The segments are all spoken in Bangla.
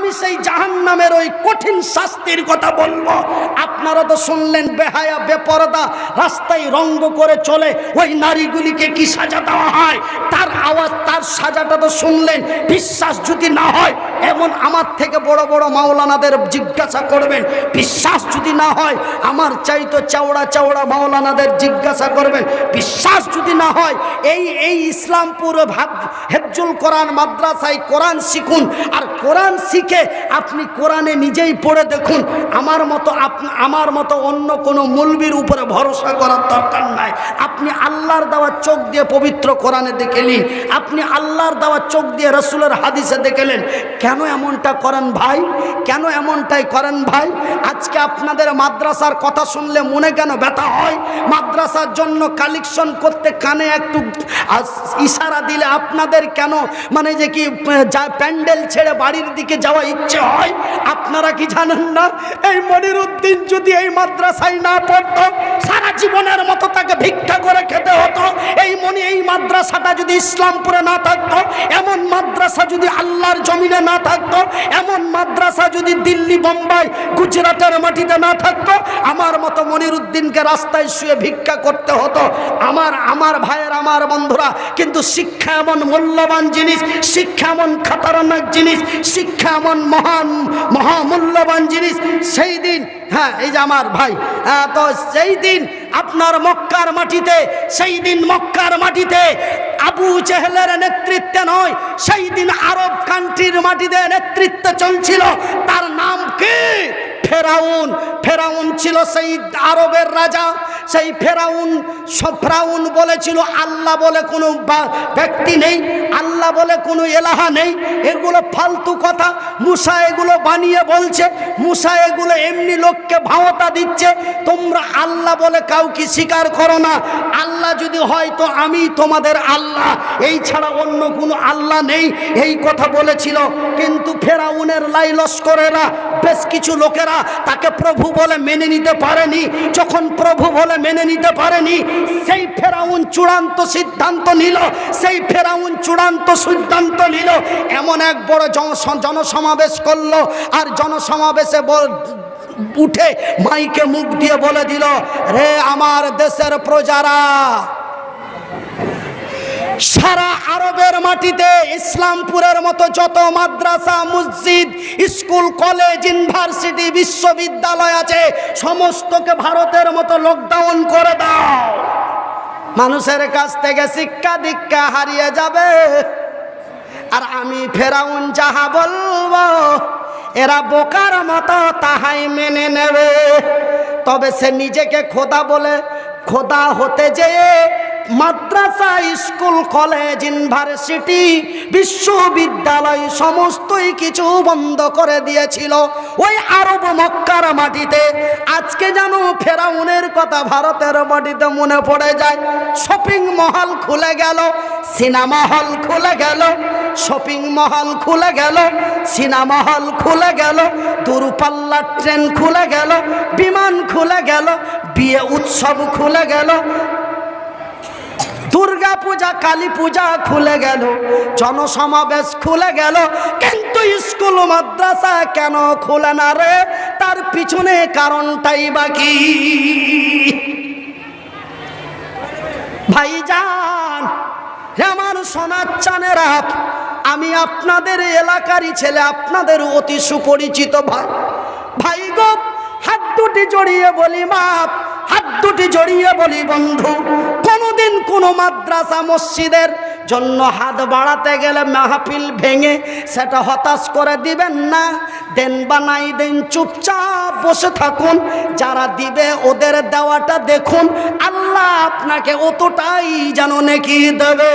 আমি সেই জাহান্নামের ওই কঠিন শাস্তির কথা বলবো। আপনারা তো শুনলেন বেহায়া বেপরদা রাস্তায় রঙ্গ করে চলে, ওই নারীগুলিকে কি সাজা দেওয়া হয়, তার আওয়াজ, তার সাজাটা তো শুনলেন। বিশ্বাস যদি না হয় এমন আমার থেকে বড় বড় মাওলানাদের জিজ্ঞাসা করবেন। বিশ্বাস যদি না হয় আমার চাইতো চওড়া চওড়া মাওলানাদের জিজ্ঞাসা করবেন। বিশ্বাস যদি না হয় এই ইসলামপুর হেফজুল কোরআন মাদ্রাসায় কোরআন শিখুন, আর কোরআন শিখে আপনি কোরআনে নিজেই পড়ে দেখুন। আমার মতো অন্য কোনো মৌলবীর উপরে ভরসা করার দরকার নাই। আপনি আল্লাহর দেওয়া চোখ দিয়ে পবিত্র কোরআনে দেখে নিন, আপনি আল্লাহর দেওয়া চোখ দিয়ে রসুলের হাদিসে দেখলেন। কেন এমনটা করেন ভাই? কেন এমনটাই করেন ভাই? আজকে আপনাদের মাদ্রাসার কথা শুনলে মনে কেন ব্যথা হয়? মাদ্রাসার জন্য কালেকশন করতে কানে একটু ইশারা দিলে আপনাদের কেন মানে যে কি প্যান্ডেল ছেড়ে বাড়ির দিকে যাওয়া ইচ্ছে হয়? আপনারা কি জানেন না এই মনিরুদ্দিন যদি এই মাদ্রাসায় না পড়তো সারা জীবনের মতো তাকে ভিক্ষা করে খেতে হতো। এই মাদ্রাসাটা যদি ইসলামপুরে না থাকতো, এমন মাদ্রাসা যদি আল্লাহর জমিনে না থাকতো, এমন মাদ্রাসা যদি দিল্লি বোম্বাই গুজরাটের মাটিতে না থাকতো, আমার মতো মনিরুদ্দিনকে রাস্তায় শুয়ে ভিক্ষা করতে হতো। আমার ভাইয়ের, আমার বন্ধুরা, কিন্তু শিক্ষা এমন মূল্যবান জিনিস, শিক্ষা এমন খতরনাক জিনিস, শিক্ষা এমন মহামূল্যবান জিনিস। সেই দিন, হ্যাঁ এই যে আমার ভাই, তো সেই দিন আপনার মক্কার মাটিতে, সেই দিন মক্কার মাটিতে আবু জেহেলের নেতৃত্বে নয়, সেই দিন আরব কান্ট্রির মাটিতে নেতৃত্ব চলছিল। তার নাম কি? ফেরাউন। ফেরাউন ছিল সেই আরবের রাজা। সেই ফেরাউন বলেছিল আল্লাহ বলে কোনো ব্যক্তি নেই, আল্লাহ বলে কোনো এলাহা নেই। এগুলো ফালতু কথা, মুসা এগুলো বানিয়ে বলছে, মুসা এগুলো এমনি লোককে ভাওতা দিচ্ছে। তোমরা আল্লাহ বলে কাউকে স্বীকার করো না, আল্লাহ যদি হয় তো আমি তোমাদের আল্লাহ, এই ছাড়া অন্য কোনো আল্লাহ নেই, এই কথা বলেছিল। কিন্তু ফেরাউনের লাই লস্করেরা, বেশ কিছু লোকেরা তাকে প্রভু বলে মেনে নিতে পারেনি। যখন প্রভু বলে মেনে নিতে পারেনি, সেই ফেরাউন চূড়ান্ত সিদ্ধান্ত নিল, এমন এক বড় জনসমাবেশ করলো। আর জনসমাবেশে উঠে মাইকে মুখ দিয়ে বলে দিল, রে আমার দেশের প্রজারা, সারা আরবের মাটিতে ইসলামপুরের মতো যত মাদ্রাসা, মসজিদ, স্কুল, কলেজ, ইউনিভার্সিটি, বিশ্ববিদ্যালয় আছে, সমস্তকে ভারতের মতো লকডাউন করে দাও। মানুষের কাছ থেকে শিক্ষা দীক্ষা হারিয়ে যাবে। আর আমি ফেরাউন যাহা বলবো এরা বোকার মতো তাহাই মেনে নেবে। তবে সে নিজেকে খোদা বলে, খোদা হতে যেয়ে মাদ্রাসা, স্কুল, কলেজ, ইউনিভার্সিটি, বিশ্ববিদ্যালয় সমস্তই কিছু বন্ধ করে দিয়েছিল ওই আরব মক্কার মাটিতে। আজকে যেন ফেরাউনের কথা ভারতের মাটিতে মনে পড়ে যায়। শপিং মহল খুলে গেল, সিনেমা হল খুলে গেল, শপিং মহল খুলে গেল, সিনেমা হল খুলে গেল, দূরপাল্লার ট্রেন খুলে গেল, বিমান খুলে গেল, বিয়ে উৎসব খুলে গেল, দুর্গা পূজা, কালী পূজা খুলে গেল, জনসমাবেশ খুলে গেল। কিন্তু স্কুল মাদ্রাসা কেন খুলে না রে? তার পিছনে কারণটাই বাকি। ভাইজান, আমার সোনার চানেরা, আমি আপনাদের এলাকারই ছেলে, আপনাদের অতি সুপরিচিত ভাই গো, হাত দুটি জড়িয়ে বলি বাপ, হাত দুটি জড়িয়ে বলি বন্ধু, কোনোদিন কোনো মাদ্রাসা মসজিদের জন্য হাত বাড়াতে গেলে মাহফিল ভেঙে সেটা হতাশ করে দিবেন না। দেন বা নাই দেন, চুপচাপ বসে থাকুন। যারা দিবে ওদের দেওয়াটা দেখুন, আল্লাহ আপনাকে অতটাই যেন নেকি দেবে।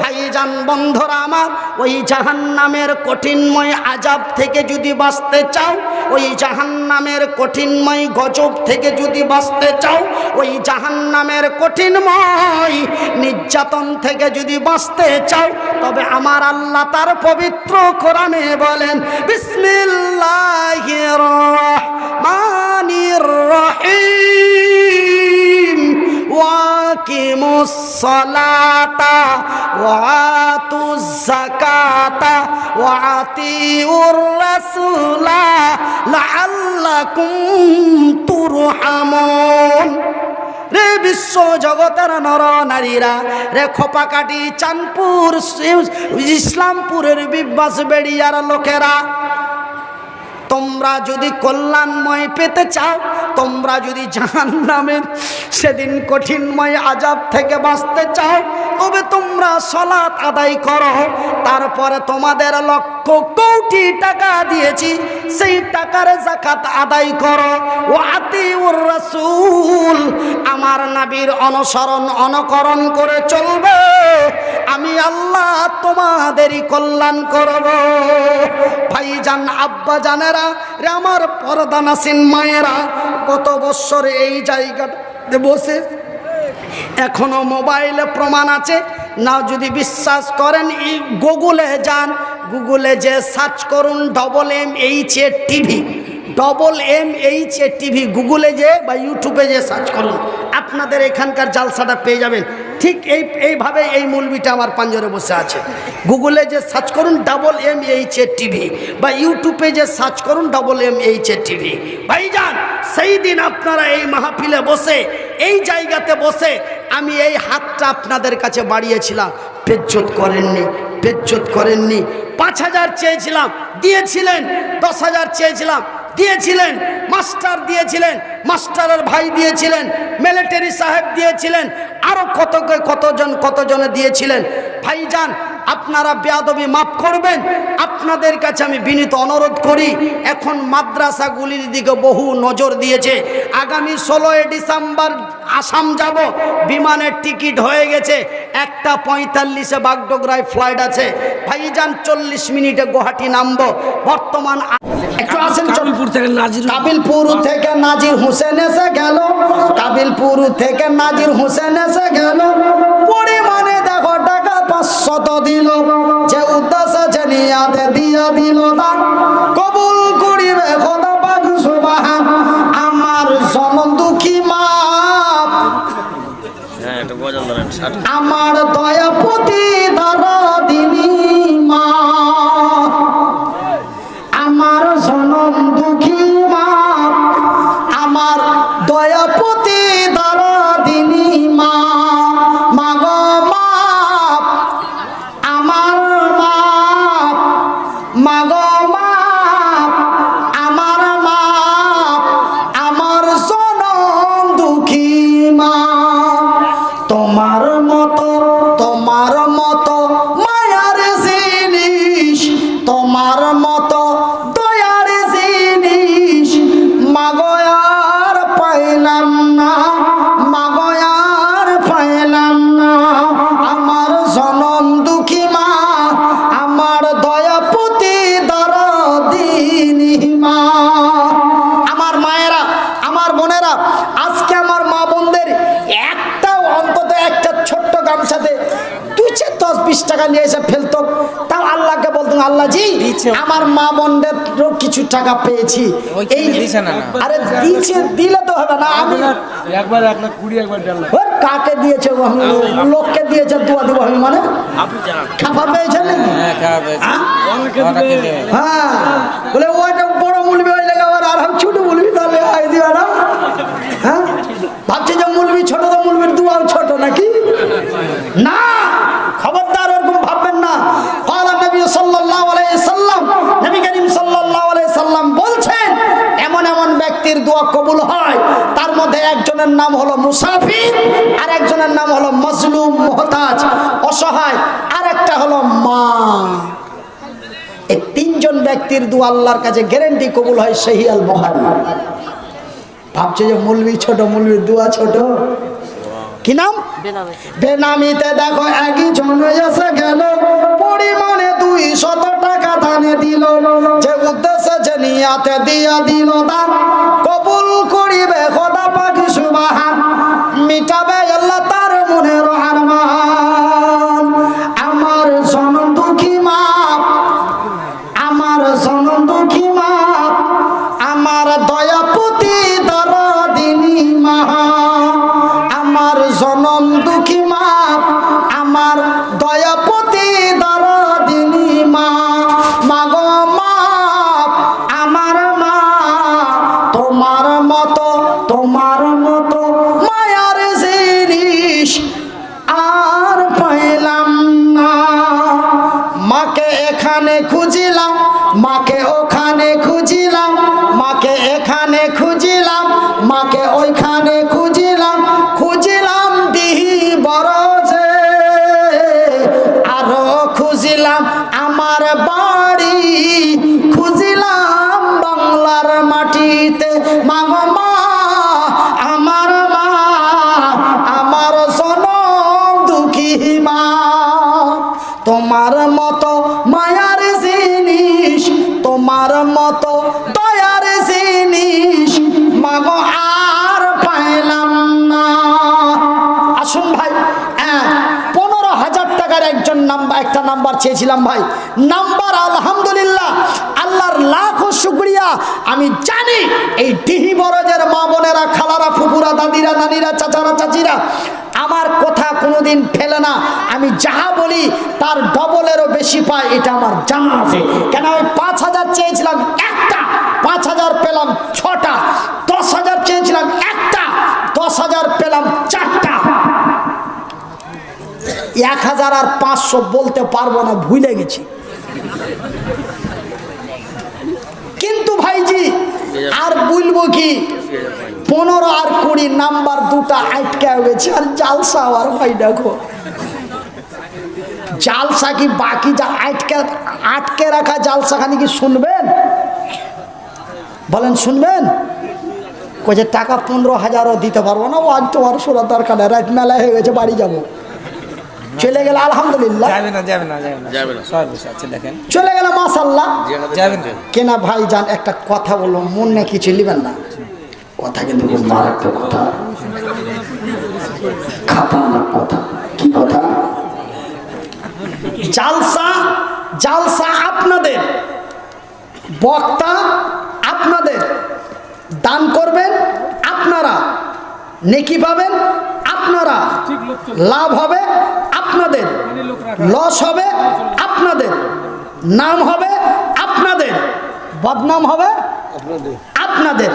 ভাইজান, বন্ধুরা আমার, ওই জাহান্নামের কঠিনময় আযাব থেকে যদি বাঁচতে চাও, ওই জাহান্নামের কঠিনময় গজব থেকে যদি বাঁচতে চাও, ওই জাহান্নামের কঠিনময় নির্যাতন থেকে যদি বাঁচতে চাও, তবে আমার আল্লাহ তার পবিত্র কোরআনে বলেন, বিসমিল্লাহির রহমানির রহিম, ওয়াকিমুস সলাতা ওয়া আতুজ যাকাতা ওয়া আতিউর রাসূলা লাআল্লাকুম তুরহামুন। রে বিশ্ব জগতের নর নারীরা, রে খোপাকাটি, চাঁদপুর, ইসলামপুরের বিব্বাস বেড়িয়ার লোকেরা, তোমরা যদি কল্যাণময় পেতে চাও, তোমরা যদি জাহান্নামের সেদিন কঠিনময় আযাব থেকে বাঁচতে চাও, তবে তোমরা সালাত আদায় করো। তারপরে তোমাদের লক্ষ কোটি টাকা দিয়েছি, সেই টাকার যাকাত আদায় করো। ওয়া আতিউর রাসূল, আমার নবীর অনুকরণ করে চলবে, আমি আল্লাহ তোমাদেরই কল্যাণ করব। ভাইজান, আব্বা জানেরা, রে আমার পর্দানাসীন মায়েরা, গত বছর এই জায়গাতে বসে এখনো মোবাইলে প্রমাণ আছে না, যদি বিশ্বাস করেন গুগলে যান, গুগলে যে সার্চ করুন MH টিভি, MH টিভি, গুগলে যে বা ইউটিউবে যে সার্চ করুন, আপনাদের এখানকার জালসাটা পেয়ে যাবেন। ঠিক এইভাবে এই মৌলবিটা আমার পাঞ্জরে বসে আছে। গুগলে যে সার্চ করুন MH টিভি, বা ইউটিউবে যে সার্চ করুন MH টিভি। ভাইজান, সেই দিন আপনারা এই মাহফিলে বসে, এই জায়গাতে বসে আমি এই হাতটা আপনাদের কাছে বাড়িয়েছিলাম, বেজ্জত করেননি। 5,000 চেয়েছিলাম, দিয়েছিলেন। 10,000 চেয়েছিলাম, দিয়েছিলেন। মাস্টার দিয়েছিলেন, মাস্টারের ভাই দিয়েছিলেন, মিলিটারি সাহেব দিয়েছিলেন, আরো কতজনে দিয়েছিলেন। ভাইজান, আপনারা বেয়াদবি মাফ করবেন, আপনাদের কাছে আমি বিনীত অনুরোধ করি। এখন মাদ্রাসাগুলির দিকে বহু নজর দিয়েছে। আগামী 16 ডিসেম্বর আসাম যাব, বিমানের টিকিট হয়ে গেছে। 1:45 বাগডোগরায় ফ্লাইট আছে। ভাইজান, 40 মিনিটে গুয়াহাটি নামবো। বর্তমান একটু আসেন, কাবিলপুর থেকে নাজির হোসেন এসে গেল, কাবিলপুর থেকে নাজির হোসেন এসে গেল। পরিমাণে দেখো টাকা 500 দিল, যে উদ্দেশ্যে যে নিয়াতে দিয়া দিল, দান কবুল করিবে খোদা পাক সুবহান। আমার জনম দুঃখী মা, আমার দয়াপতি দরদিনী মা, আমার জনম দুঃখী মা, আমার দয়াপতি দরদিনী মা, মাগো মা, আমার মা, মাগো মা, আমার মা, আমার জনম দুঃখী মা। তোমার মতো মায়ার জিনিস, তোমার মতো দয়ার জিনিস মাগো আর পাইলাম না, মাগো আর পাইলাম না। আমার জনম দুঃখী মা, আমার দয়াপতি দরদিনী মা। আমার মায়েরা, আমার বোনেরা, আজকে আমার মা বোনদের অন্তত একটা ছোট্ট গামছাতে 2-10-20 টাকা নিয়ে এসে ফেলতো, তাও আল্লাহকে বলতো, আল্লাহ জি আমার মা বোনদের কিছু টাকা পেয়েছি। এই আরে দিলে তো হবে না, আমি একবার 1,20 একবার কাকে দিয়েছে, লোককে দিয়েছে, দোয়া দেবো আমি, মানে খাফা পেয়েছেন। হ্যাঁ, বলে ওইটা বড় মুলবি হয়ে লেগে আর আমি ছোট মুলবি, তাহলে আই দিও না। হ্যাঁ, ভাবছে যে মুলবি ছোট, তো মুলবির দুয়াও ছোট নাকি? না, খবরদার ওরকম ভাববেন না। নবী সাল্লাল্লাহু আলাইহি সাল্লাম, নবী করিম সাল্লাল্লাহু আলাইহি সাল্লাম বলছেন, এমন ব্যক্তির দোয়া কবুল হয়। তার মধ্যে একজনের নাম হলো মুসাফির, আর একজনের নাম হলো মাজলুম, মুহতাজ, অসহায়, আর একটা হলো মা। এই 3 জন ব্যক্তির দোয়া আল্লাহর কাছে গ্যারান্টি কবুল হয়। সহিহ আল বুখারী। ভাবছে যে মুলবি ছোট, মুলবির দোয়া ছোট। কি নাম? বেনামিতে দেখো একজন এসে গেল, পরিমাণে 200 টাকা দানে দিল, যে উদ্দেশ্যে যে নিয়াতে দিয়া দিল, দান কবুল করিবে খোদা পাক সুবহান, মিটাবে আল্লাহ তার মনের আরমান। আমার জনম দুঃখী মা, আমার জনম দুঃখী মা, আমার দয়াপতি দরদিনী মা, আমার জনম দুঃখী মা, মাকে ওখানে খুঁজিলাম, মাকে এখানে খুঁজিলাম, মাকে ওইখানে খুঁজিলাম, খুঁজিলাম দিহি বরজে, আরো খুঁজিলাম আমার বাড়ি, খুঁজিলাম বাংলার মাটিতে। মাগো মা আমার, মা আমার জনম দুঃখী মা, তোমার মতো মায়ার জিনিস, তোমার মতো দয়ার জিনিস মাগো আর পাইলাম না। আসুন ভাই, 15,000 টাকার একটা নাম্বার চেয়েছিলাম ভাই, নাম্বার আলহামদুলিল্লাহ, আল্লাহর লাখো শুকরিয়া। আমি জানি এই ডিহি বরজের মা বোনেরা, খালারা, ফুপুরা, দাদিরা, নানিরা, চাচারা, চাচিরা আমার কথা কোনোদিন ফেলে না। আমি যাহা বলি তার ডবলেরও বেশি পাই, এটা আমার জানা আছে। কেন আমি 5,000 চেয়েছিলাম একটা, 5,000 পেলাম 6টা, 10,000 চেয়েছিলাম একটা, 10,000 পেলাম 4টা। 1,500 বলতে পারবো না, ভুলে গেছি। কিন্তু ভাইজি আর বলবো কি, 15 আর 20 নাম্বার দুটা আটকে গেছে। আর জালসা আর ভাই দেখো, জালসা কি বাকি যা আটকে রাখা জালসা খানি কি শুনবেন? বলেন শুনবেন? কই যে টাকা 15,000ও দিতে পারবো না, ও আজ তো আর শোনার দরকার নেই, রাত মেলা হয়ে গেছে, বাড়ি যাবো। চলে গেল আলহামদুলিল্লাহ, চলে গেল মাশাআল্লাহ, কেনা ভাই যান। একটা কথা বলবো, মনে কিছু নিবেন না, কথা কিন্তু খুব মারাত্মক কথা, খাতারনাক কথা। কি কথা? জালসা, জালসা আপনাদের, বক্তা আপনাদের, দান করবেন আপনারা, নেকি পাবেন আপনারা, লাভ হবে আপনাদের, লস হবে আপনাদের, নাম হবে আপনাদের, বদনাম হবে আপনাদের।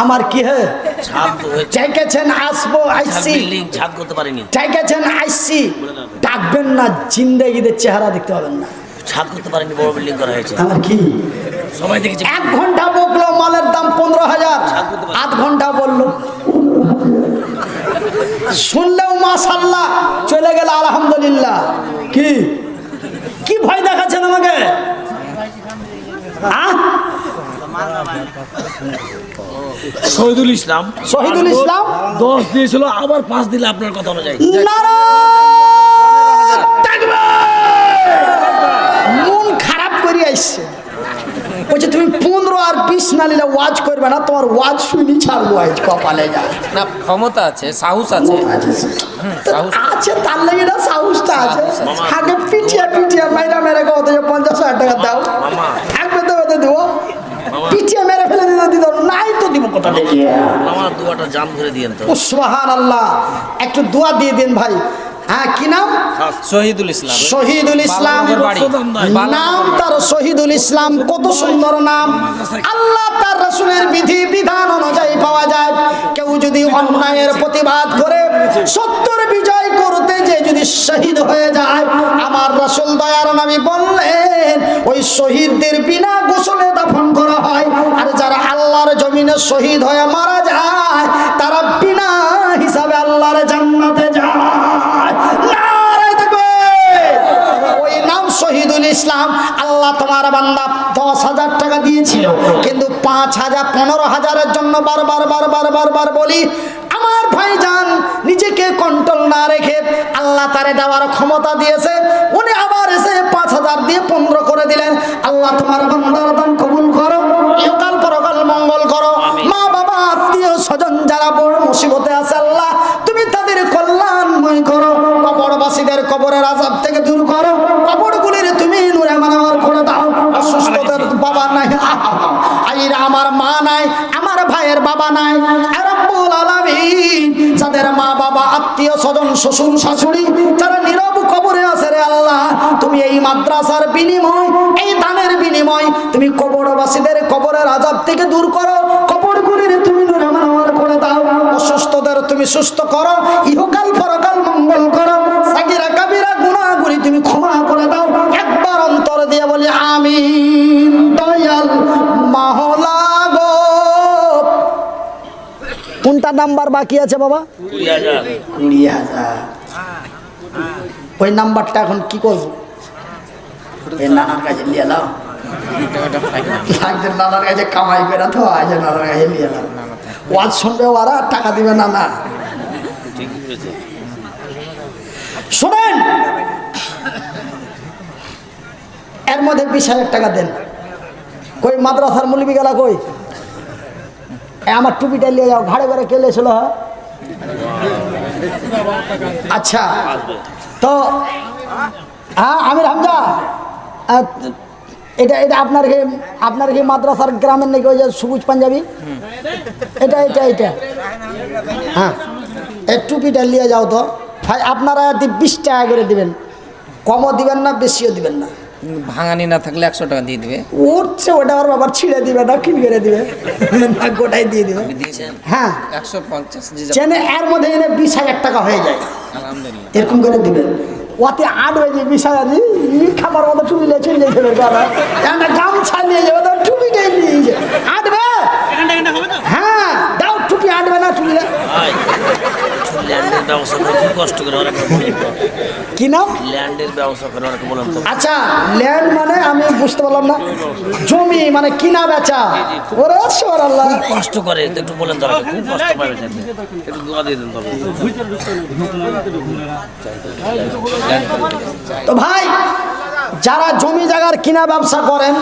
আমার কি হে চাইকেছেন আসবো, আইসি চাইকেছেন আইসি, ডাকবেন না, জিন্দেগিদের চেহারা দেখতে পাবেন না, ছাদ করতে পারেনি, বড় বিল্ডিং করা হয়েছে। আমার কি সবাই দেখেছে, 1 ঘন্টা বকলো, মালের দাম 15,000, 8 ঘন্টা বললো, শুনলেও মাশাআল্লাহ, চলে গেল আলহামদুলিল্লাহ। কি কি ভয় দেখাচ্ছেন আমাকে? শহীদুল ইসলাম, শহীদুল ইসলাম 10 দিয়েছিল, আবার 5 দিলে আপনার কথা অনুযায়ী। মন খারাপ করে আসছে, বলছে তুমি 15 আর 20 না নিলে ওয়াজ করবে না, তোমার ওয়াজ শুনি ছাড়বো আজ কপালে। যা না, ক্ষমতা আছে, সাহস আছে, আছে তার লেগে না, সাহসটা আছে। আগে পিটিয়ে পিটিয়ে মেরা মেরে কত 50,000 টাকা দাও, একবার দেবো দেবো, পিটিয়ে মেরে ফেলে দিতে দিত নাই তো দিব কথা দেখি। আমার দুয়াটা জান ভরে দিয়েন তো। সুবহানাল্লাহ, একটু দোয়া দিয়ে দিন ভাই। হ্যাঁ, কি নাম? শহীদুল ইসলাম। শহীদুল ইসলাম নাম তার, শহীদুল ইসলাম কত সুন্দর নাম। আল্লাহ তার রাসূলের বিধি বিধান অনুযায়ী পাওয়া যায়। কেউ যদি অন্যায়ের প্রতিবাদ করে সত্যের বিজয় করতে যে যদি শহীদ হয়ে যায়, আমার রাসূল দয়ার নবী বললেন ওই শহীদদের বিনা গোসলে দাফন করা হয়। আর যারা আল্লাহর জমিনে শহীদ হয়ে মারা যায়, তারা বিনা হিসাবে আল্লাহর জান্নাতে যায়। ওই নাম শহীদুল ইসলাম। আল্লাহ তোমার বান্দা 10,000 টাকা দিয়েছিল, কিন্তু 5,000 15,000-এর জন্য বারবার বলি, আমার ভাইজান নিজেকে কন্ট্রোল না রেখে আল্লাহ তারে দেওয়ার ক্ষমতা দিয়েছে, উনি আবার এসে 5,000 দিয়ে 15 করে দিলেন। আল্লাহ তোমার বান্দার দান কবুল করো, ইহকাল পরকাল মঙ্গল করো। মা বাবা আত্মীয় স্বজন যারা বড় মুসিবতে আছে, আল্লাহ তুমি তাদের কল্যাণময় করো, কবরবাসীদের কবরের আযাব থেকে দূর করো, কবরগুলির তুমি নূরে মানওয়ার করে দাও। অসুস্থদের বাবা নাই, আইরা আমার মা নাই, আমার ভাইয়ের বাবা নাই, রব্বুল আলামিন যাদের মা বাবা আত্মীয় স্বজন শ্বশুর শাশুড়ি যারা নীরব কবরে আছে, রে আল্লাহ তুমি এই মাদ্রাসার বিনিময়, এই দানের বিনিময় তুমি কবরবাসীদের কবরের আযাব থেকে দূর করো, কবরগুলির তুমি নূরে মানওয়ার করে দাও। অসুস্থদের তুমি সুস্থ করো, ইহকাল পরকাল মঙ্গল করো, সাগীরা কাবীরা গুনাহগুলি তুমি ক্ষমা করে দাও। একবার অন্তর দিয়ে বলি আমিন। কোনটা নাম্বার বাকি আছে বাবা? 20,000। 20,000। ওই নাম্বারটা এখন কি করবো? এই নানার কাছে নিয়ে এলাম, নানার কাছে কামাই করে তো আজ নানার কাছে নিয়ে এলাম। ওয়াজ শুনবে ওরা, টাকা দিবে না। না শোনেন, এর মধ্যে 20,000 টাকা দেন। কই মাদ্রাসার মুলবি গেলা কই? আমার টুপিটা নিয়ে যাও, ঘাড়ে ঘাড়ে কেলে ছিল। আচ্ছা, তো হ্যাঁ আমির হামজা, এটা এটা আপনার কি মাদ্রাসার গ্রামের নাকি ওই যে সবুজ পাঞ্জাবি? এটা এটা এটা হ্যাঁ, এই টুপিটা নিয়ে যাও তো ভাই। আপনারা 20 টাকা করে দিবেন, কমও দিবেন না, বেশিও দিবেন না। ভাঙানি না থাকলে 100 টাকা দিয়ে দিবে। উঠছে ওটা আর বাবার ছিঁড়ে দিবে না, কিন করে দিবে না, গোটাই দিয়ে দিবে। হ্যাঁ 150 চেনে, এর মধ্যে এনে 20,000 টাকা হয়ে যায়। আলহামদুলিল্লাহ। এরকম করে দিবেন। ওতে আট হয়ে যায় 20,000, খাবার মতো টুপি নিয়ে চলে যেতে হবে। একটা গামছা নিয়ে যাবে, তো টুপিটাই নিয়ে যাবে। আটবে? হ্যাঁ দাও, টুপি আটবে না? টুপি ল্যান্ডের ব্যবস্থা করে খুব কষ্ট করে অনেক। কি নাম? ল্যান্ডের ব্যবস্থা করে অনেক বলেন তো। আচ্ছা, ল্যান্ড মানে আমি বুঝতে পারলাম না। জমি মানে কিনা বেচা? ওরে সুবহানাল্লাহ, কষ্ট করে একটু বলেন তো, খুব কষ্ট পাবে, একটু দোয়া দিয়ে দেন তবে। তো ভাই, যারা জমি জায়গার কিনা ব্যবসা করেন,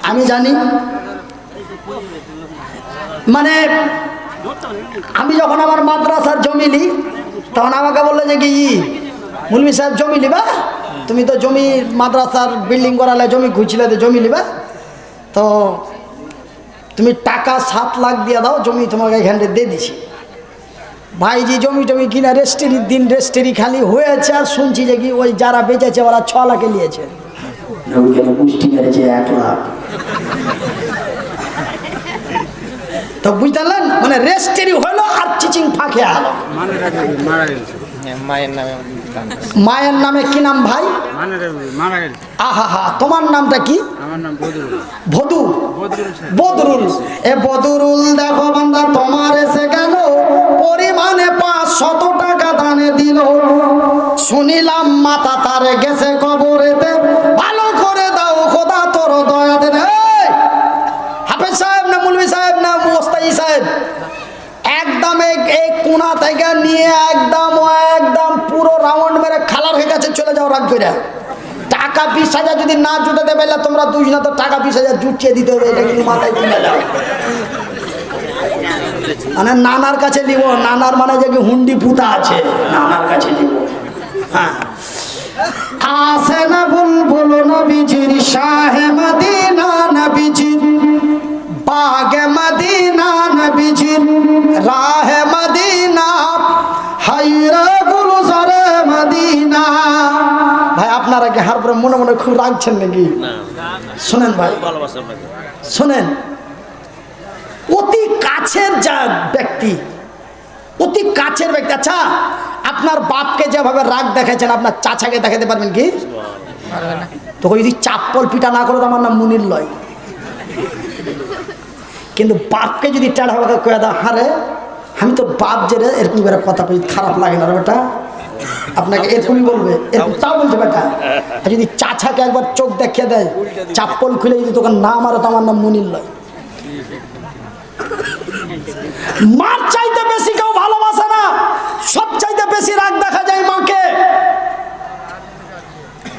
আমি জানি, মানে আমি যখন আমার মাদ্রাসার জমি নিই, তখন আমাকে বললো যে কি মুলবি সাহেব জমি নিবা, তুমি তো জমি মাদ্রাসার বিল্ডিং করালে জমি খুঁজছিলে, তো জমি নিবা, তো তুমি টাকা 7 লাখ দিয়ে দাও, জমি তোমাকে এখানে দিয়ে দিছি। ভাইজি জমি টমি কিনা রেস্টেরির দিন রেস্টেরি খালি হয়েছে, আর শুনছি যে কি ওই যারা বেচেছে ওরা 6 লাখে নিয়েছে। পুষ্টি মেরেছে 1 লাখ। তো বুঝতে পারলেন, মানে রেস্টেরি হলো আর চিচিং ফাঁকে আলো। মায়ের নামে মায়ের নামে কি নাম ভাই? আহা হা, তোমার নামটা কি? ভদু, বদরুল। এ বদরুল, দেখো বান্দা তোমার এসে গেল পরিমাণে 500 টাকা দানে দিল। শুনিলাম মাথা তার গেছে কবরেতে, ভালো করে দাও খোদা তোর দয়া দে। হাফেজ সাহেব না মুলবি সাহেব না মোস্তাই সাহেব, একদম এই কোনা থেকে নিয়ে একদম পুরো রাউন্ড মেরে খালার হয়ে গেছে, চলে যাও রাগ করে। টাকা 20,000 যদি না জুটাতে পারলে তোমরা দুজনা, তো টাকা 20,000 জুটিয়ে দিতে হবে, এটা কিন্তু মাথায় তুলে যাও। মানে নানার কাছে নিব, নানার মানে যে হুন্ডি পুতা আছে, নানার কাছে নিব। হ্যাঁ, আসে না বুলবুল নবীজির, শাহে মদিনা নবীজির, বাগে মদিনা নবীজির, রাহে মদিনা, হায়রে গুলজারে মদিনা। ভাই আপনারা কি হার পরে মনে মনে খুব রাখছেন নাকি? শোনেন ভাই, ভালোবাসা আপনাকে। শোনেন, অতি কাছের যা ব্যক্তি, অতি কাছের ব্যক্তি। আচ্ছা, আপনার বাপকে যেভাবে রাগ দেখাচ্ছেন, আপনার চাচাকে দেখাতে পারবেন কি? তো যদি চাপ্পল পিটা না করো তো আমার নাম মুনির লয়। কিন্তু বাপকে যদি টেढ़ा ভাবে কয়ে দাও, হারে আমি তো বাপ যে রে, এরকম করে কথা বলি, খারাপ লাগে না রে বেটা, আপনাকে এরকমই বলবে, এরকম তাও বলছে বেটা। আর যদি চাচাকে একবার চোখ দেখিয়ে দেয়, চাপ্পল খুলে যদি তোকে না মারো তো আমার নাম মুনির লয়। মার চাইতে বেশি কেউ ভালোবাসে না, সব চাইতে বেশি রাগ দেখা যায় মাকে।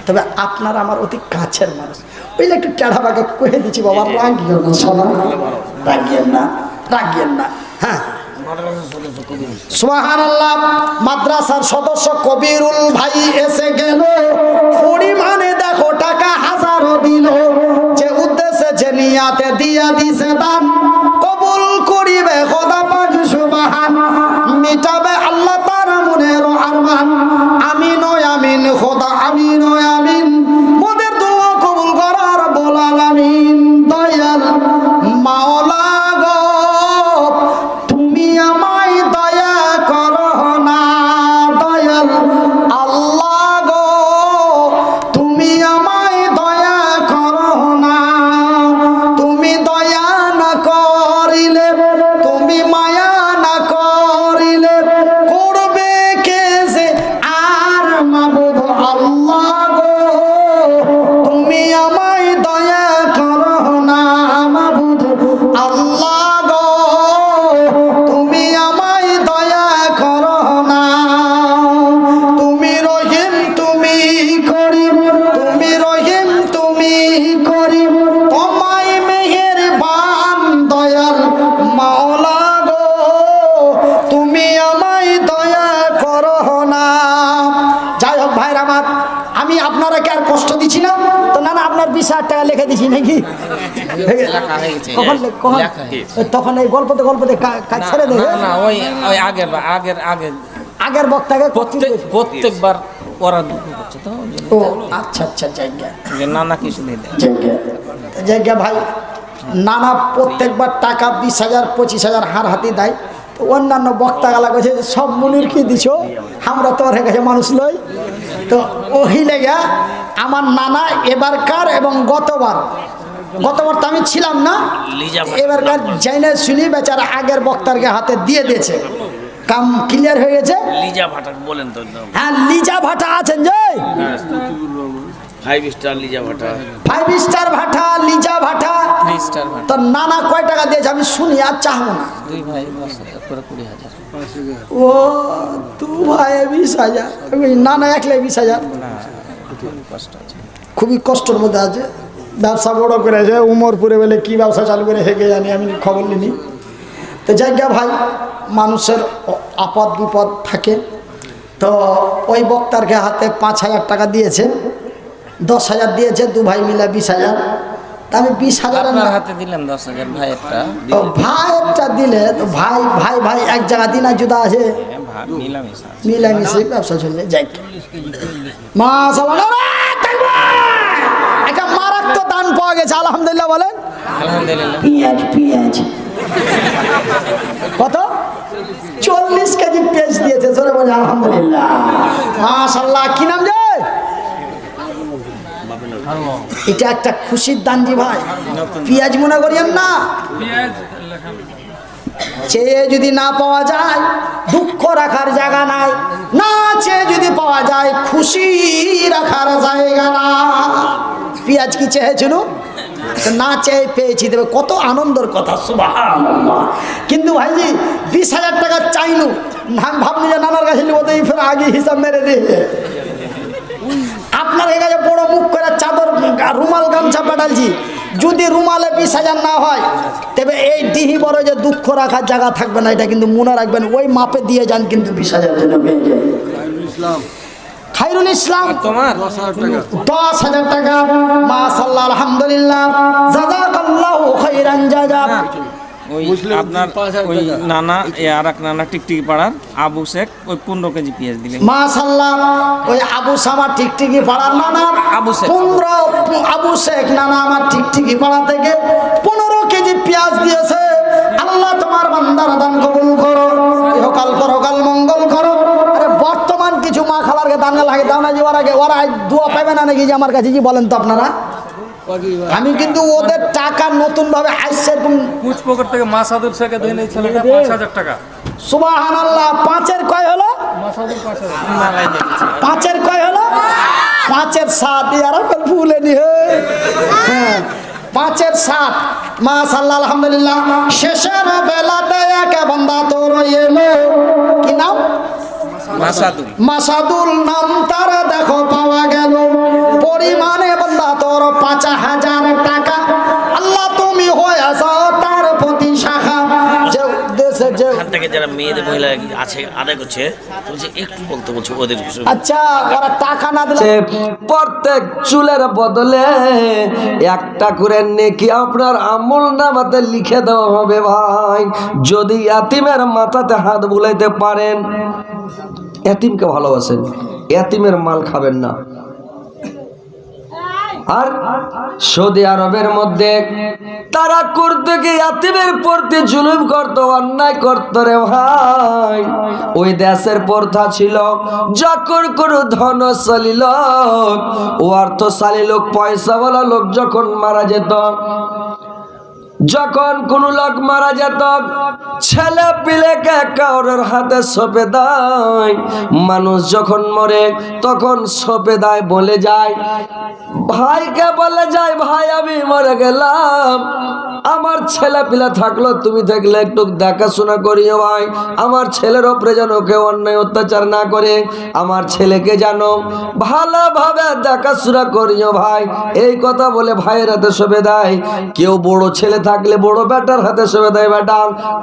তবে আপনার আমার অতি কাছের মানুষ, ওইলে একটু টেढ़ा বাঁকা কয়ে দিচ্ছি, বাবা রাগিও না, শোনা রাগিয়েন না, রাগিয়েন না। হ্যাঁ সুবহানাল্লাহ। মাদ্রাসার সদস্য কবিরুল ভাই এসে গেল, পরিমাণে দেখো টাকা 1000 দিল, যে উদ্দেশ্যে যে নিয়াতে দিয়া দিছে দান, কবুল করিবে খোদা পাক সুবহান, মিটাবে আল্লাহ তার মনের আরমান। আমিন ও আমিন খোদা, আমিন ও আমিন, মোদের দোয়া কবুল করা রব্বুল আলামিন। দয়াল মাওলা গো, তুমি আমায় দয়া করো না, দয়াল আল্লাহ গো, তুমি আমায় দয়া করো না। তুমি দয়া না করিলে, তুমি মায়া না টাকা লিখে দিছি নাকি? লেখা হয়ে গেছে কখন কখন লেখা হয়ে গেছে। তখন এই গল্পতে কাজ ছেড়ে দেবে। না ওই আগের আগের বক্তাকে প্রত্যেকবার ওরা দুঃখ করছে তো ও আচ্ছা জায়গা যে নানা কিছু দিয়ে দেয়। জায়গা ভাই, নানা প্রত্যেকবার টাকা 20,000 25,000 হার হাতি দেয়। তো অন্যান্য বক্তা গালা কইছে যে সব মনির কি দিছ, আমরা তো হয়ে গেছে মানুষ লই। তো ওই লেগা আমার নানা এবারকার এবং গতবার তো আমি ছিলাম না, এবারকার জাইনে শুনি বেচারা আগের বক্তারকে হাতে দিয়ে দিয়েছে, কাম ক্লিয়ার হয়ে গেছে। লিজা ভাটা বলেন তো, হ্যাঁ লিজা ভাটা আছেন যে 5 স্টার লিজা ভাটা, 5 স্টার ভাটা, লিজা ভাটা। 3 স্টার ভাড়া তো নানা কয় টাকা দিয়েছে আমি শুনি, আর চাহবো না। 2 ভাই 10,000 করে 20,000। ও 2 ভাই 20,000, নানা একলাই 20,000। না কষ্ট আছে, খুবই কষ্টের মধ্যে আছে, ব্যবসা বড় করেছে, উমরপুরে বলে কি ব্যবসা চালু করে হেগে জানি, আমি খবর নিনি। তো জায়গা ভাই, মানুষের আপদ বিপদ থাকে। তো ওই বক্তারকে হাতে 5,000 টাকা দিয়েছে, 10,000 দিয়েছে, 2 ভাই মিলে 20,000। তা আমি 20,000 আপনার হাতে দিলাম 10,000, ভাইয়েরটা ভাইয়েরটা দিলে তো ভাই এক জায়গা দিন আর জুদা আছে, মিলামিশা মিলামিশে ব্যবসা চলবে। যাই একটা মারাত্মক দান পাওয়া গেছে, আলহামদুলিল্লাহ বলেন। আলহামদুলিল্লাহ। পেঁয়াজ কত? 40 কেজি পেঁয়াজ দিয়েছে, জোরে বলে আলহামদুলিল্লাহ, মাশাআল্লাহ। কি নাম যে? এটা একটা খুশির দান জি ভাই, পেঁয়াজ মনে করিয়েন না। চেয়ে যদি না পাওয়া যায় দুঃখ রাখার জায়গা নাই, না চেয়ে যদি পাওয়া যায় খুশি রাখার জায়গা না। পেঁয়াজ কি চেয়েছিল, না চেয়ে পেয়েছি, দেবে কত আনন্দের কথা, সুবহানাল্লাহ। কিন্তু ভাইজি 20,000 টাকা চাইলু, আমি ভাবলি যে নানার কাছে নিব, তো ফের আগে হিসাব মেরে দিয়ে আপনার কাছে বড় মুখ করে চাদর রুমাল গামছা পাঠালছি, যদি রুমালে 20,000 না হয় তবে এই ডিহি বড় যে দুঃখ রাখার জায়গা থাকবে না, এটা কিন্তু মনে রাখবেন। ওই মাপে দিয়ে যান, কিন্তু 20,000 যেন পেয়ে যায়। খায়রুল ইসলাম তোমার 10,000 টাকা, মাশাআল্লাহ, আলহামদুলিল্লাহ, জাযাকাল্লাহু খাইরান জাযা। ওই আপনার ওই নানা আর এক নানা টিকটিকি পাড়ার আবু শেখ ওই 15 কেজি পেঁয়াজ দিলেন, মাশাআল্লাহ। ওই আবু সামা টিকটিকি পাড়ার নানা আবু শেখ। 15 আবু শেখ নানা আমার টিকটিকি পাড়া থেকে 15 কেজি পেঁয়াজ দিয়েছে। আল্লাহ তোমার বান্দার দান কবুল করো, ইহকাল পরকাল মঙ্গল করো। আরে বর্তমান কিছু মা খালারকে দান লাগে দাও না, যে ওরা দোয়া পাবে না নাকি যে আমার কাছে, কি বলেন তো আপনারা? আমি কিন্তু ওদের টাকা নতুন ভাবে আসছে, কুচ পকেট থেকে মাসাদুর শেখে দিয়ে নিয়ে ছেলেটা 5,000 টাকা। সুবহানাল্লাহ। 5-এর কয় হলো? মাসাদুর 5,000। 5-এর কয় হলো? 5-এর 7 আর ভুলে নি। হ্যাঁ 5-এর 7, মাশাআল্লাহ, আলহামদুলিল্লাহ। শেষের বেলাতে এক বান্দা তোর এলো, কি নাম? মাসাদুল নাম তার দেখো পাওয়া গেল, পরিমাণে বান্দা তোর 5,000 টাকা। আল্লাহ তুমি হয়েছ তার প্রতি শাখা। যে দেশে যে থেকে যারা মেয়েদের মহিলা আছে আদায় করছে, বলছে একটু বলতে বলছে ওদের বিষয়ে। আচ্ছা, ওরা টাকা না দিলে প্রত্যেক চুলের বদলে একটা করে নেকি আপনার আমল নামাতে লিখে দেওয়া হবে ভাই। যদি এতিমের মাথাতে হাত বুলাইতে পারেন, এতিমকে ভালোবাসেন, এতিমের মাল খাবেন না। আর সৌদি আরবের মধ্যে তারা করতে গিয়ে এতিমের প্রতি জুলুম করত, অন্যায় করত রে ভাই। ওই দেশের প্রথা ছিল, যখন কোনো ধনশালী লোক, অর্থশালী লোক, পয়সাওয়ালা লোক যখন মারা যেত, যখন কোন লোক মারা যেত, ছেলে পিলেকে কাউরের হাতে সঁপে দেয়। মানুষ যখন মরে তখন সঁপে দেয়, বলে যায় ভাইকে, বলে যায় ভাই আমি মরে গেলাম, আমার ছেলে পিলা থাকলো, তুমি থাকলে একটু দেখাশোনা করিও ভাই, আমার ছেলের ওপরে যেন কেউ অন্যায় অত্যাচার না করে, আমার ছেলেকে যেন ভালোভাবে দেখাশোনা করিও ভাই। এই কথা বলে ভাইয়ের হাতে সঁপে দেয়। কেউ বড় ছেলে থাকলে বড় বেটার হাতে সঁপে দেয়, বেটা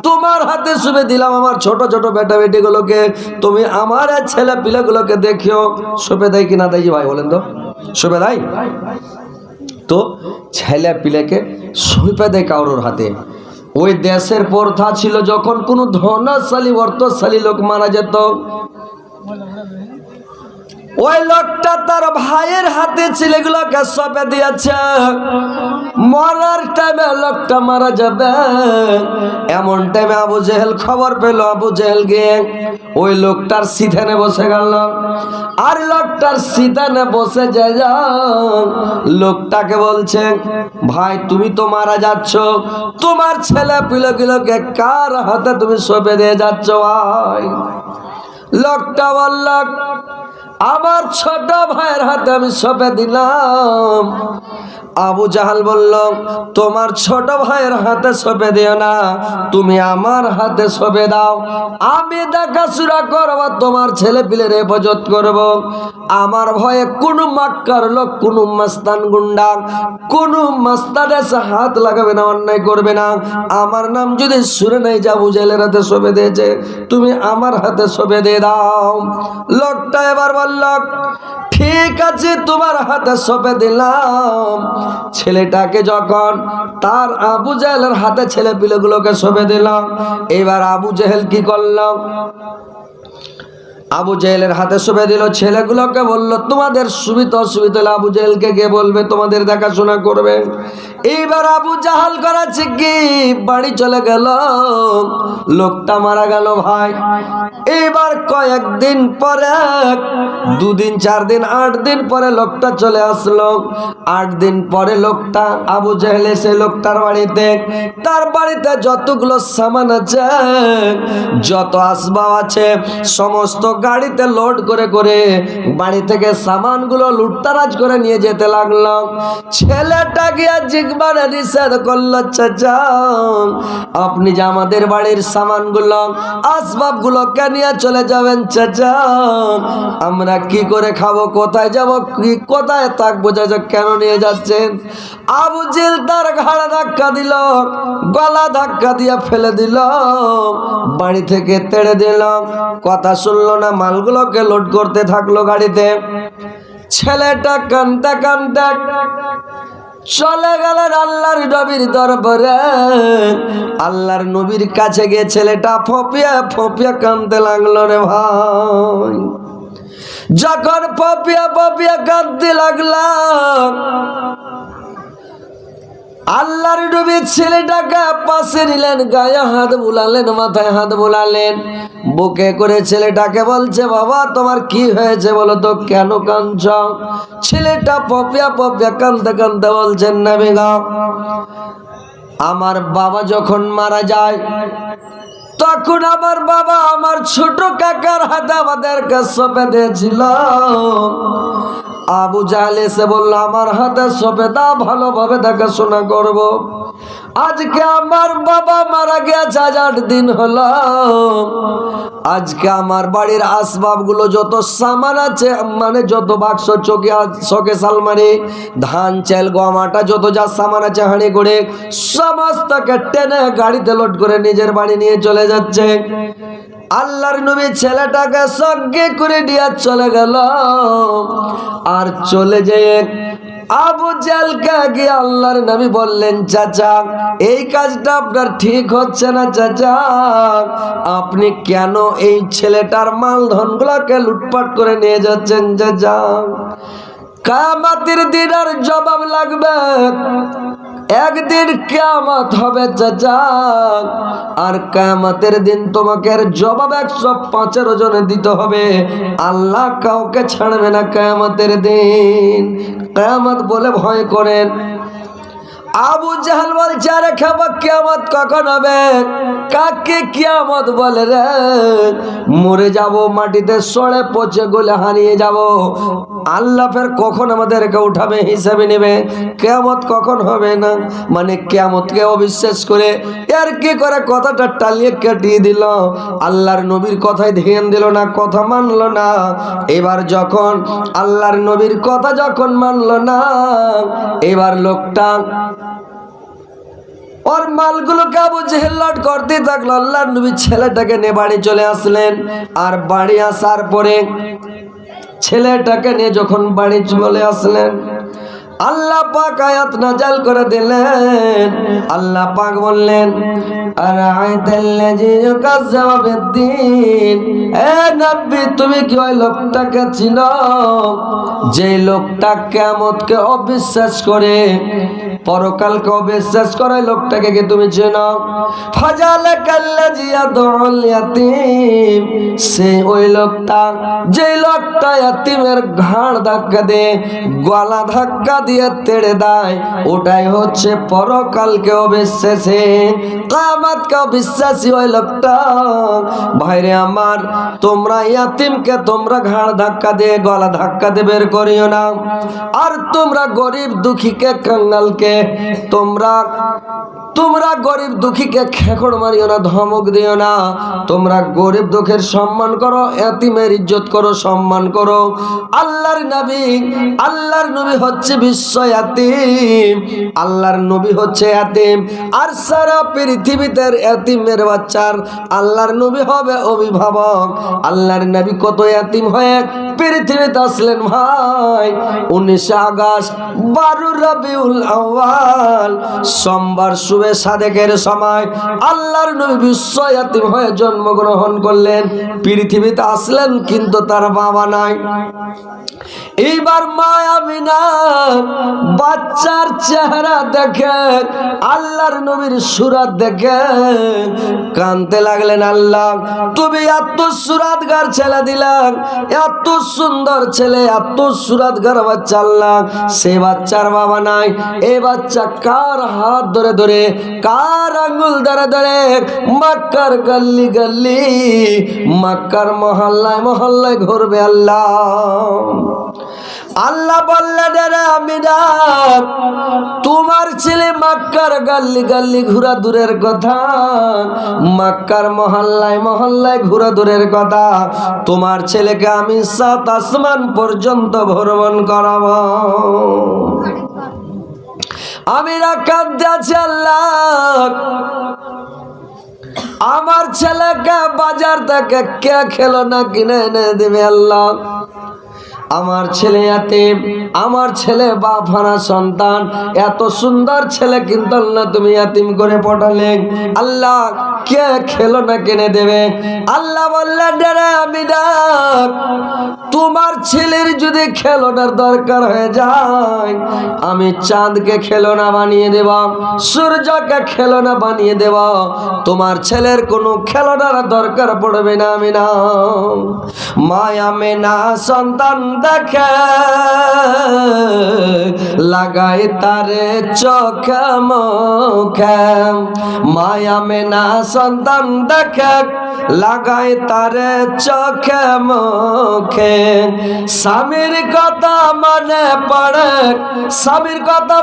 তোমার হাতে সঁপে দিলাম আমার ছোট ছোট বেটা বেটিগুলোকে, তুমি আমার ছেলে পিলাগুলোকে দেখিও। সঁপে দেয় কিনা দেয় ভাই, বলেন তো? সঁপে দেয়? তো ছেলে পিলেকে সঁপে দেয় কারোর হাতে। ওই দেশের প্রথা ছিল, যখন কোনো ধনশালী অর্থশালী লোক মারা যেত, ওই লোকটা তার ভাইয়ের হাতে ছেলেগুলোকে সঁপে দিয়েছে। মরার টাইমে লোকটা মারা যাবে, এমন টাইমে আবু জেহেল খবর পেল। আবু জেহেল গিয়ে ওই লোকটার সিথানে বসে গেল, আর লোকটার সিথানে বসে যায় লোকটাকে বলছে, ভাই তুমি তো মারা যাচ্ছ, তোমার ছেলে পিলেগুলোকে কার হাতে তুমি সঁপে দিয়ে যাচ্ছ ভাই? লোকটা বলল, আমার ছোট ভাইয়ের হাতে আমি সঁপে দিলাম। আবু জাহাল বলল, তোমার ছোট ভাইয়ের হাতে সঁপে দিও না, তুমি আমার হাতে সঁপে দাও। আমি দেখাশোনা করবো, তোমার ছেলে পিলের হেফাজত করব। আমার ভয়ে কোনো মাক্কার লোক, কোনো মাস্তান গুন্ডা, কোনো মাস্তান এসে হাত লাগাবে না, অন্যায় করবে না। আমার নাম যদি শুনে নেই যে আবু জাহেলের হাতে সঁপে দিয়েছে, তুমি আমার হাতে সঁপে দিয়ে দাও। লোকটা এবার বলল, ঠিক আছে তোমার হাতে সঁপে দিলাম। ছেলেটাকে যখন তার আবু জেহেলের হাতে ছেলে পিলেগুলোকে সঁপে দিলাম, এবার আবু জেহেল কি করলাম? আবু জেহেলের হাতে সঁপে দিল। ছেলেগুলোকে বলল, তোমাদের সুবিধা অসুবিধা হলে আবু জেহেলকে গিয়ে বলবে, তোমাদের দেখাশোনা করবে। এইবার আবু জাহাল করেছে কি, বাড়ি চলে গেল। লোকটা মারা গেল ভাই। এইবার কয়েকদিন পরে, 2 দিন 4 দিন 8 দিন পরে লোকটা চলে আসলো। 8 দিন পরে লোকটা আবু জেহেল এসে লোকটার বাড়িতে, তার বাড়িতে যতগুলো সামান আছে, যত আসবাব আছে, সমস্ত গাড়িতে লোড করে করে বাড়ি থেকে সামানগুলো লুটতারাজ করে নিয়ে যেতে লাগলো। ছেলেটা গিয়ে জিগবারে নিষেধ করলো, চাচা আপনি যে আমাদের বাড়ির সামানগুলো আসবাবগুলো নিয়ে চলে যাবেন চাচা, আমরা কি করে খাবো, কোথায় যাব, কি কোথায় থাকবো চাচা, কেন নিয়ে যাচ্ছেন? আবু জেহেল তার ঘাড়ে ধাক্কা দিল, গলা ধাক্কা দিয়ে ফেলে দিল, বাড়ি থেকে তেড়ে দিল। কথা শুনলো না, মালগুলোকে লোড করতে থাকলো গাড়িতে। ছেলেটা কান্দতে কান্দতে চলে গেলেন আল্লাহর নবীর দরবারে। আল্লাহর নবীর কাছে গিয়ে ছেলেটা ফপিয়া ফপিয়া কান্দতে লাগলো রে ভাই। যখন ফপিয়া ফপিয়া কাঁদতে লাগলাম, আল্লাহর নবী ছেলেটাকে পাশে নিলেন, গায়ে হাত বুলালেন, মাথায় হাত বুলালেন, বুকে করে ছেলেটাকে বলছে, বাবা তোমার কি হয়েছে বলো তো, কেন কাঁদছ? ছেলেটা পপিয়া পপিয়া কাঁদতে কাঁদতে বলছেন, নবী গো, আমার বাবা যখন মারা যায়, তখন আমার বাবা আমার ছোট কাকার হাতে আমাদেরকে সঁপে দিয়েছিল। আবু জাহেল এসে বলল, আমার হাতে সঁপে দাও, ভালোভাবে দেখাশোনা করব। আজকে আমার বাবা মারা গেছে, 8 দিন হলো। আজকে আমার বাড়ির আসবাবগুলো যত সামান আছে, মানে যত বাক্স, শোকেস, আলমারি, ধান চাল গম আটা, যত যা সামান আছে, হাঁড়ি করে সমস্তকে টেনে গাড়িতে লোড করে নিজের বাড়ি নিয়ে চলে যাচ্ছে। আল্লাহর নবী ছেলেটাকে সঙ্গে করে নিয়ে চলে গেল। আর চলে যেয়ে আবু জেহেলকে গিয়ে আল্লাহর নবী বললেন, চাচা এই কাজটা আপনার ঠিক হচ্ছে না চাচা, আপনি কেন এই ছেলেটার মালধনগুলোকে লুটপাট করে নিয়ে যাচ্ছেন চাচা? কিয়ামতের দিন আর জবাব লাগবে, একদিন কিয়ামত হবে চাচা, আর কিয়ামতের দিন তোমাকে জবাব 105 জনে দিতে হবে। আল্লাহ কাউকে ছাড়বে না কিয়ামতের দিন। কিয়ামত বলে ভয় করেন। আবু জাহেল বলছে, আরে খাবা কিয়ামত কখন হবে? কাকে কিয়ামত বলে রে? মরে যাব, মাটিতে সড়ে পচে গলে হারিয়ে যাব। আল্লাহ ফের কখন আমাদেরকে উঠাবে, হিসাবে নেবে, কিয়ামত কখন হবে না। মানে কিয়ামতকে অবিশ্বাস করে এর কি করে কথাটা টালিয়ে কাটিয়ে দিল। আল্লাহর নবীর কথায় ধ্যান দিল না, কথা মানলো না। এবার যখন আল্লাহর নবীর কথা যখন মানলো না, এবার লোকটা ওর মালগুলোকে আবু জেহেল লোড করতে থাকলো। আল্লাহর নবী ছেলেটাকে নিয়ে বাড়ি চলে আসলেন। আর বাড়ি আসার পরে ছেলেটাকে নিয়ে যখন বাড়ি চলে আসলেন, আল্লাহ পাক আয়াত নাযাল করে দিলেন। আল্লাহ পাক বললেন আরাআইতাল্লাযী ইউকাজ্জিবু বিদ্দীন, এ নবী তুমি কি ওই লোকটাকে চিনো যে লোকটা কিয়ামতকে অবিশ্বাস করে, পরকালকে অবিশ্বাস করে লোকটাকে কি তুমি চেনো? ফাজালাকাল্লাযী ইয়াদউল ইয়াতীম, সে ওই লোকটা যে লোকটা ইয়াতীমের ঘাড় ধাক্কা দেয়, গলা ধাক্কা দিয়ে তেড়ে দেয়, ওটাই হচ্ছে পরকালকে অবিশ্বাসী, কিয়ামতকে অবিশ্বাসী ওই লোকটা। ভাইরে আমার, তোমরা ইয়াতীমকে তোমরা ঘাড় ধাক্কা দিয়ে গলা ধাক্কা দিয়ে বের করিও না, আর তোমরা গরিব দুঃখীকে কাঙ্গালকে তোমরা গরিব দুঃখীকে খেকড় মারিও না, ধমক দিও না। তোমরা গরিব দুঃখের সম্মান করো, এতিমের ইজ্জত করো, সম্মান করো। আল্লাহর নবী হচ্ছে বিশ্ব এতিম, আল্লাহর নবী হচ্ছে এতিম, আর সারা পৃথিবীতে এতিমের বাচ্চার আল্লাহর নবী হবে অভিভাবক। আল্লাহর নবী কত এতিম হয়ে পৃথিবীতে আসলেন ভাই। 19 আগস্ট 12 রবিউল আউয়াল সোমবার শুভে সাদেকের সময় আল্লাহর নবী বিশ্ব এতিম হয়ে জন্মগ্রহণ করলেন, পৃথিবীতে আসলেন, কিন্তু তার বাবা নাই। এইবার মা আমিনা বাচ্চার চেহারা দেখে, আল্লাহর নবীর সুরাত দেখে কাঁদতে লাগলেন। আল্লাহ তুমি এত সুরাতগার ছেলে দিলেন, এত সুন্দর ছেলে, এত সুরাতগার বাচ্চা, আল্লাহ সে বাচ্চার বাবা নাই। এই বাচ্চা কার হাত ধরে ধরে, কার আঙ্গুল ধরে ধরে মক্কার গল্লি গল্লি, মক্কার মহল্লায় মহল্লায় ঘুরবে। আল্লাহ বললেন রে আমিনা, তোমার ছেলে মক্কার গল্লি গল্লি ঘোরা দূরের কথা, মক্কার মহল্লায় মহল্লায় ঘোরা দূরের কথা, তোমার ছেলেকে আমি 7 আসমান পর্যন্ত ভ্রমণ করাবো। আমিনা কাঁদতে আছে, আল্লাহ আমার ছেলেকে বাজার থেকে কে খেলনা কিনে এনে দেবে? আল্লাহ আমার ছেলে এতিম, আমার ছেলে বাপ হারা সন্তান, এত সুন্দর ছেলে কিন্তু আল্লাহ তুমি এতিম করে পাঠালে, আল্লাহ কে খেলনা কিনে দেবে? আল্লাহ বললেন রে আমিনা, তোমার ছেলের যদি খেলনার দরকার হয়ে যায়, আমি চাঁদকে খেলনা বানিয়ে দেব, সূর্যকে খেলনা বানিয়ে দেব, তোমার ছেলের কোনো খেলনার দরকার পড়বে না। আমিনা মায়া মেনা সন্তান দেখে লাগাই তারে চোখে মুখে, মায়া মেনা সন্তান দেখে লাগাই তারে চোখে মুখে, স্বামীর কথা মনে পড়ে, স্বামীর কথা